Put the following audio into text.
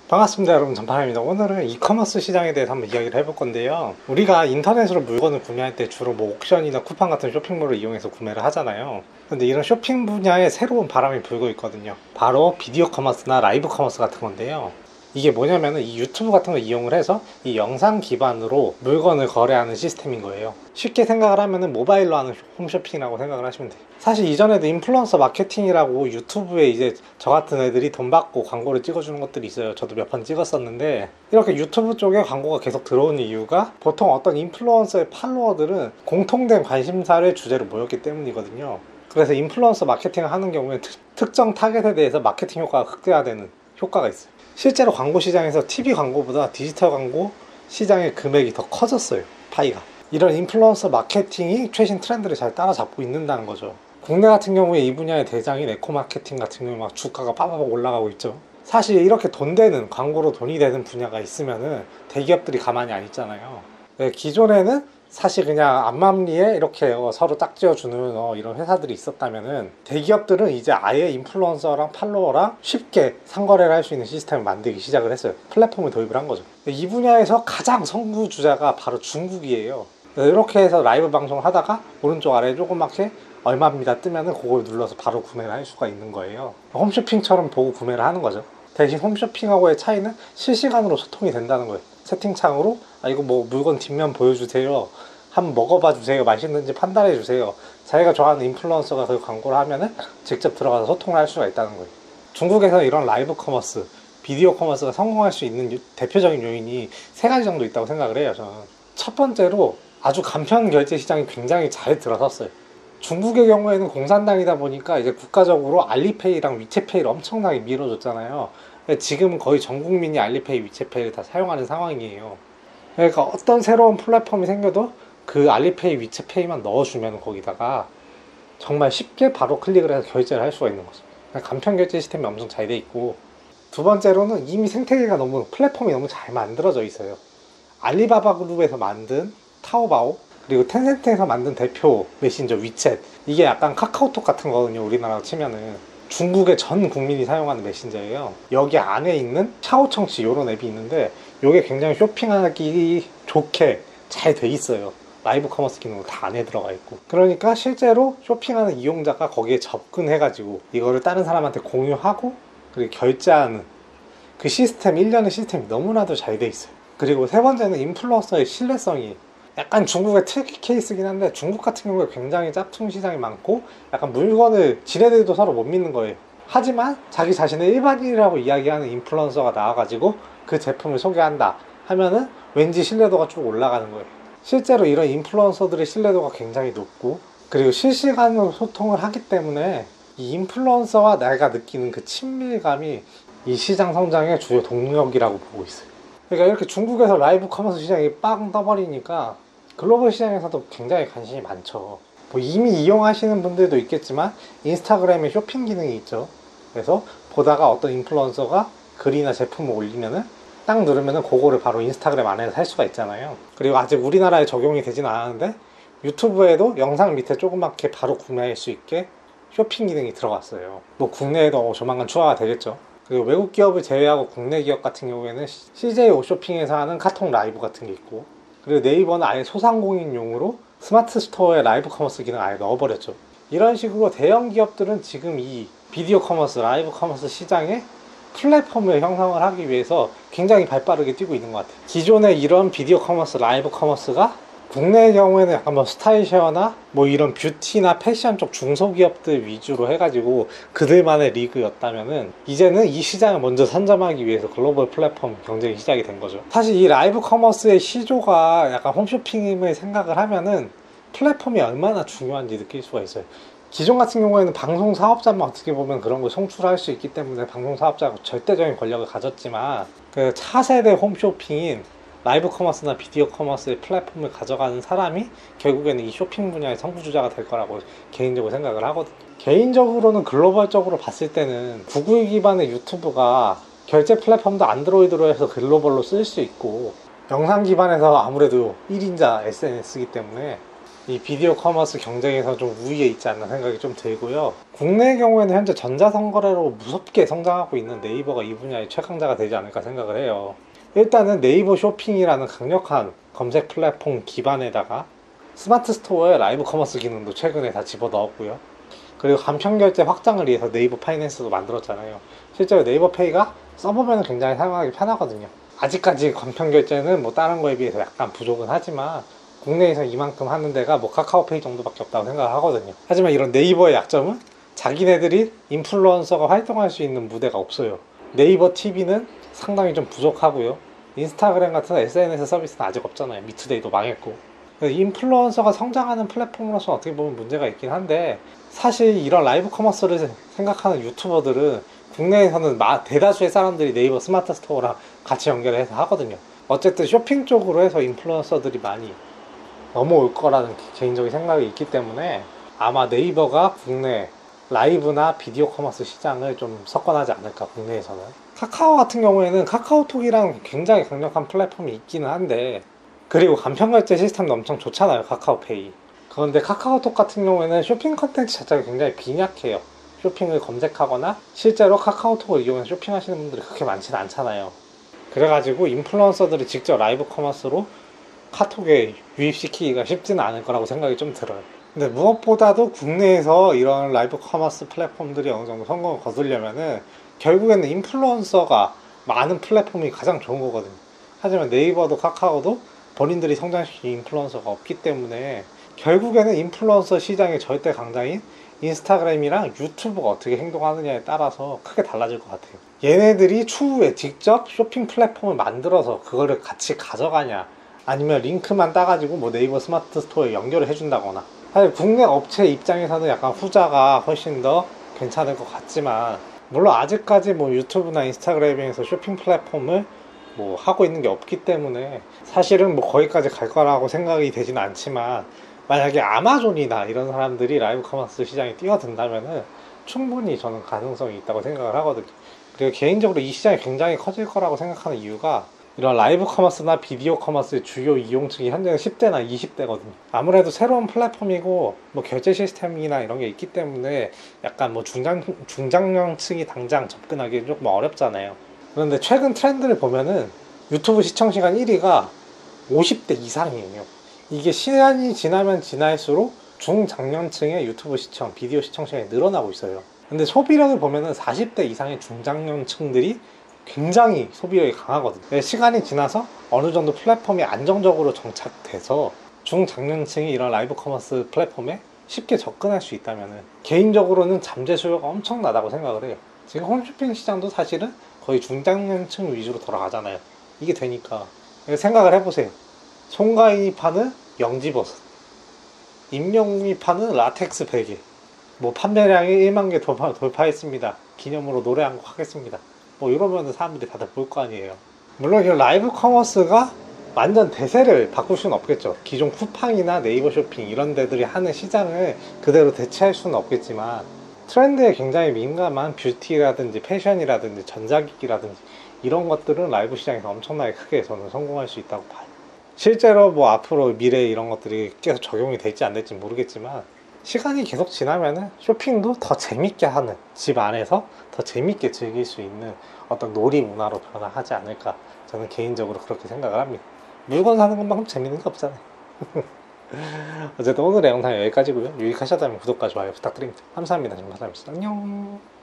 반갑습니다 여러분, 전파입니다. 오늘은 이커머스 시장에 대해서 한번 이야기를 해볼 건데요, 우리가 인터넷으로 물건을 구매할 때 주로 뭐 옥션이나 쿠팡 같은 쇼핑몰을 이용해서 구매를 하잖아요. 근데 이런 쇼핑 분야에 새로운 바람이 불고 있거든요. 바로 비디오 커머스나 라이브 커머스 같은 건데요, 이게 뭐냐면은 이 유튜브 같은 걸 이용을 해서 이 영상 기반으로 물건을 거래하는 시스템인 거예요. 쉽게 생각을 하면은 모바일로 하는 홈쇼핑이라고 생각을 하시면 돼요. 사실 이전에도 인플루언서 마케팅이라고 유튜브에 이제 저 같은 애들이 돈 받고 광고를 찍어주는 것들이 있어요. 저도 몇 번 찍었었는데, 이렇게 유튜브 쪽에 광고가 계속 들어오는 이유가 보통 어떤 인플루언서의 팔로워들은 공통된 관심사를 주제로 모였기 때문이거든요. 그래서 인플루언서 마케팅을 하는 경우에 특정 타겟에 대해서 마케팅 효과가 극대화되는 효과가 있어요. 실제로 광고 시장에서 TV 광고보다 디지털 광고 시장의 금액이 더 커졌어요, 파이가. 이런 인플루언서 마케팅이 최신 트렌드를 잘 따라잡고 있는다는 거죠. 국내 같은 경우에 이 분야의 대장인 에코마케팅 같은 경우에 막 주가가 빠바박 올라가고 있죠. 사실 이렇게 돈 되는, 광고로 돈이 되는 분야가 있으면은 대기업들이 가만히 안 있잖아요. 기존에는 사실 그냥 앞마리에 이렇게 서로 짝지어주는 이런 회사들이 있었다면은, 대기업들은 이제 아예 인플루언서랑 팔로워랑 쉽게 상거래를 할 수 있는 시스템을 만들기 시작을 했어요. 플랫폼을 도입을 한 거죠. 이 분야에서 가장 선구주자가 바로 중국이에요. 이렇게 해서 라이브 방송을 하다가 오른쪽 아래에 조그맣게 얼마입니다 뜨면은 그걸 눌러서 바로 구매를 할 수가 있는 거예요. 홈쇼핑처럼 보고 구매를 하는 거죠. 대신 홈쇼핑하고의 차이는 실시간으로 소통이 된다는 거예요. 채팅창으로 이거 뭐 물건 뒷면 보여주세요, 한번 먹어봐 주세요, 맛있는지 판단해 주세요. 자기가 좋아하는 인플루언서가 그 광고를 하면은 직접 들어가서 소통을 할 수가 있다는 거예요. 중국에서 이런 라이브 커머스, 비디오 커머스가 성공할 수 있는 대표적인 요인이 세 가지 정도 있다고 생각을 해요, 저는. 첫 번째로 아주 간편 결제 시장이 굉장히 잘 들어섰어요. 중국의 경우에는 공산당이다 보니까 이제 국가적으로 알리페이랑 위챗페이를 엄청나게 밀어줬잖아요. 지금은 거의 전 국민이 알리페이, 위챗페이를 다 사용하는 상황이에요. 그러니까 어떤 새로운 플랫폼이 생겨도 그 알리페이, 위챗페이만 넣어주면 거기다가 정말 쉽게 바로 클릭을 해서 결제를 할 수가 있는 거죠. 간편 결제 시스템이 엄청 잘 돼 있고, 두 번째로는 이미 생태계가 너무, 플랫폼이 너무 잘 만들어져 있어요. 알리바바 그룹에서 만든 타오바오, 그리고 텐센트에서 만든 대표 메신저 위챗, 이게 약간 카카오톡 같은 거거든요. 우리나라로 치면은 중국의 전 국민이 사용하는 메신저예요. 여기 안에 있는 샤오청치 이런 앱이 있는데, 이게 굉장히 쇼핑하기 좋게 잘 돼 있어요. 라이브 커머스 기능도 다 안에 들어가 있고, 그러니까 실제로 쇼핑하는 이용자가 거기에 접근해가지고 이거를 다른 사람한테 공유하고 그리고 결제하는 그 시스템, 일련의 시스템이 너무나도 잘 돼 있어요. 그리고 세 번째는 인플루언서의 신뢰성이, 약간 중국의 특이 케이스긴 한데, 중국 같은 경우에 굉장히 짝퉁 시장이 많고 약간 물건을 지네들도 서로 못 믿는 거예요. 하지만 자기 자신을 일반인이라고 이야기하는 인플루언서가 나와가지고 그 제품을 소개한다 하면은 왠지 신뢰도가 쭉 올라가는 거예요. 실제로 이런 인플루언서들의 신뢰도가 굉장히 높고, 그리고 실시간으로 소통을 하기 때문에 이 인플루언서와 내가 느끼는 그 친밀감이 이 시장 성장의 주요 동력이라고 보고 있어요. 그러니까 이렇게 중국에서 라이브 커머스 시장이 빵 떠버리니까 글로벌 시장에서도 굉장히 관심이 많죠. 뭐 이미 이용하시는 분들도 있겠지만 인스타그램에 쇼핑 기능이 있죠. 그래서 보다가 어떤 인플루언서가 글이나 제품을 올리면은 딱 누르면은 그거를 바로 인스타그램 안에서 살 수가 있잖아요. 그리고 아직 우리나라에 적용이 되지는 않았는데 유튜브에도 영상 밑에 조그맣게 바로 구매할 수 있게 쇼핑 기능이 들어갔어요. 뭐 국내에도 조만간 추가가 되겠죠. 그리고 외국 기업을 제외하고 국내 기업 같은 경우에는 CJ 오쇼핑에서 하는 카톡 라이브 같은 게 있고, 그리고 네이버는 아예 소상공인용으로 스마트 스토어에 라이브 커머스 기능 아예 넣어버렸죠. 이런 식으로 대형 기업들은 지금 이 비디오 커머스, 라이브 커머스 시장에 플랫폼을 형성을 하기 위해서 굉장히 발빠르게 뛰고 있는 것 같아요. 기존에 이런 비디오 커머스, 라이브 커머스가 국내의 경우에는 약간 뭐 스타일쉐어나 뭐 이런 뷰티나 패션 쪽 중소기업들 위주로 해가지고 그들만의 리그였다면은, 이제는 이 시장을 먼저 선점하기 위해서 글로벌 플랫폼 경쟁이 시작이 된 거죠. 사실 이 라이브 커머스의 시조가 약간 홈쇼핑임을 생각을 하면은 플랫폼이 얼마나 중요한지 느낄 수가 있어요. 기존 같은 경우에는 방송 사업자만 어떻게 보면 그런 걸 송출할 수 있기 때문에 방송 사업자가 절대적인 권력을 가졌지만, 그 차세대 홈쇼핑인 라이브 커머스나 비디오 커머스의 플랫폼을 가져가는 사람이 결국에는 이 쇼핑 분야의 선구주자가 될 거라고 개인적으로 생각을 하거든요. 개인적으로는 글로벌적으로 봤을 때는 구글 기반의 유튜브가 결제 플랫폼도 안드로이드로 해서 글로벌로 쓸 수 있고, 영상 기반에서 아무래도 1인자 SNS이기 때문에 이 비디오 커머스 경쟁에서 좀 우위에 있지 않나 생각이 좀 들고요. 국내의 경우에는 현재 전자선거래로 무섭게 성장하고 있는 네이버가 이 분야의 최강자가 되지 않을까 생각을 해요. 일단은 네이버 쇼핑이라는 강력한 검색 플랫폼 기반에다가 스마트 스토어에 라이브 커머스 기능도 최근에 다 집어넣었고요. 그리고 간편결제 확장을 위해서 네이버 파이낸스도 만들었잖아요. 실제로 네이버 페이가 써보면 굉장히 사용하기 편하거든요. 아직까지 간편결제는 뭐 다른 거에 비해서 약간 부족은 하지만 국내에서 이만큼 하는 데가 뭐 카카오페이 정도밖에 없다고 생각을 하거든요. 하지만 이런 네이버의 약점은 자기네들이 인플루언서가 활동할 수 있는 무대가 없어요. 네이버 TV는 상당히 좀 부족하고요. 인스타그램 같은 SNS 서비스는 아직 없잖아요. 미투데이도 망했고. 인플루언서가 성장하는 플랫폼으로서 어떻게 보면 문제가 있긴 한데, 사실 이런 라이브 커머스를 생각하는 유튜버들은 국내에서는 대다수의 사람들이 네이버 스마트 스토어랑 같이 연결해서 하거든요. 어쨌든 쇼핑 쪽으로 해서 인플루언서들이 많이 넘어올 거라는 개인적인 생각이 있기 때문에 아마 네이버가 국내 라이브나 비디오 커머스 시장을 좀 석권하지 않을까, 국내에서는. 카카오 같은 경우에는 카카오톡이랑 굉장히 강력한 플랫폼이 있기는 한데, 그리고 간편결제 시스템도 엄청 좋잖아요, 카카오페이. 그런데 카카오톡 같은 경우에는 쇼핑 컨텐츠 자체가 굉장히 빈약해요. 쇼핑을 검색하거나 실제로 카카오톡을 이용해서 쇼핑하시는 분들이 그렇게 많지는 않잖아요. 그래가지고 인플루언서들이 직접 라이브 커머스로 카톡에 유입시키기가 쉽지는 않을 거라고 생각이 좀 들어요. 근데 무엇보다도 국내에서 이런 라이브 커머스 플랫폼들이 어느 정도 성공을 거두려면은 결국에는 인플루언서가 많은 플랫폼이 가장 좋은 거거든요. 하지만 네이버도 카카오도 본인들이 성장시킨 인플루언서가 없기 때문에 결국에는 인플루언서 시장의 절대 강자인 인스타그램이랑 유튜브가 어떻게 행동하느냐에 따라서 크게 달라질 것 같아요. 얘네들이 추후에 직접 쇼핑 플랫폼을 만들어서 그거를 같이 가져가냐, 아니면 링크만 따가지고 뭐 네이버 스마트 스토어에 연결을 해준다거나. 사실 국내 업체 입장에서는 약간 후자가 훨씬 더 괜찮을 것 같지만, 물론 아직까지 뭐 유튜브나 인스타그램에서 쇼핑 플랫폼을 뭐 하고 있는 게 없기 때문에 사실은 뭐 거기까지 갈 거라고 생각이 되지는 않지만, 만약에 아마존이나 이런 사람들이 라이브 커머스 시장에 뛰어든다면은 충분히 저는 가능성이 있다고 생각을 하거든요. 그리고 개인적으로 이 시장이 굉장히 커질 거라고 생각하는 이유가, 이런 라이브 커머스나 비디오 커머스의 주요 이용층이 현재는 10대나 20대거든요. 아무래도 새로운 플랫폼이고 뭐 결제 시스템이나 이런 게 있기 때문에 약간 뭐 중장년층이 당장 접근하기 조금 어렵잖아요. 그런데 최근 트렌드를 보면은 유튜브 시청 시간 1위가 50대 이상이에요. 이게 시간이 지나면 지날수록 중장년층의 유튜브 시청, 비디오 시청 시간이 늘어나고 있어요. 근데 소비력을 보면은 40대 이상의 중장년층들이 굉장히 소비력이 강하거든요. 시간이 지나서 어느 정도 플랫폼이 안정적으로 정착돼서 중장년층이 이런 라이브 커머스 플랫폼에 쉽게 접근할 수 있다면 개인적으로는 잠재 수요가 엄청나다고 생각을 해요. 지금 홈쇼핑 시장도 사실은 거의 중장년층 위주로 돌아가잖아요. 이게 되니까 생각을 해보세요. 송가인이 파는 영지버섯, 임영웅이 파는 라텍스 베개, 뭐 판매량이 1만 개 돌파했습니다. 기념으로 노래 한 곡 하겠습니다. 뭐 이러면 사람들이 다들 볼 거 아니에요. 물론 이 라이브 커머스가 완전 대세를 바꿀 수는 없겠죠. 기존 쿠팡이나 네이버 쇼핑 이런 데들이 하는 시장을 그대로 대체할 수는 없겠지만, 트렌드에 굉장히 민감한 뷰티라든지 패션이라든지 전자기기라든지 이런 것들은 라이브 시장에서 엄청나게 크게 저는 성공할 수 있다고 봐요. 실제로 뭐 앞으로 미래에 이런 것들이 계속 적용이 될지 안 될지 모르겠지만, 시간이 계속 지나면은 쇼핑도 더 재밌게 하는, 집 안에서 더 재밌게 즐길 수 있는 어떤 놀이 문화로 변화하지 않을까, 저는 개인적으로 그렇게 생각을 합니다. 물건 사는 것만큼 재밌는 게 없잖아요. 어쨌든 오늘의 영상 여기까지고요. 유익하셨다면 구독과 좋아요 부탁드립니다. 감사합니다. 정말 감사합니다. 안녕.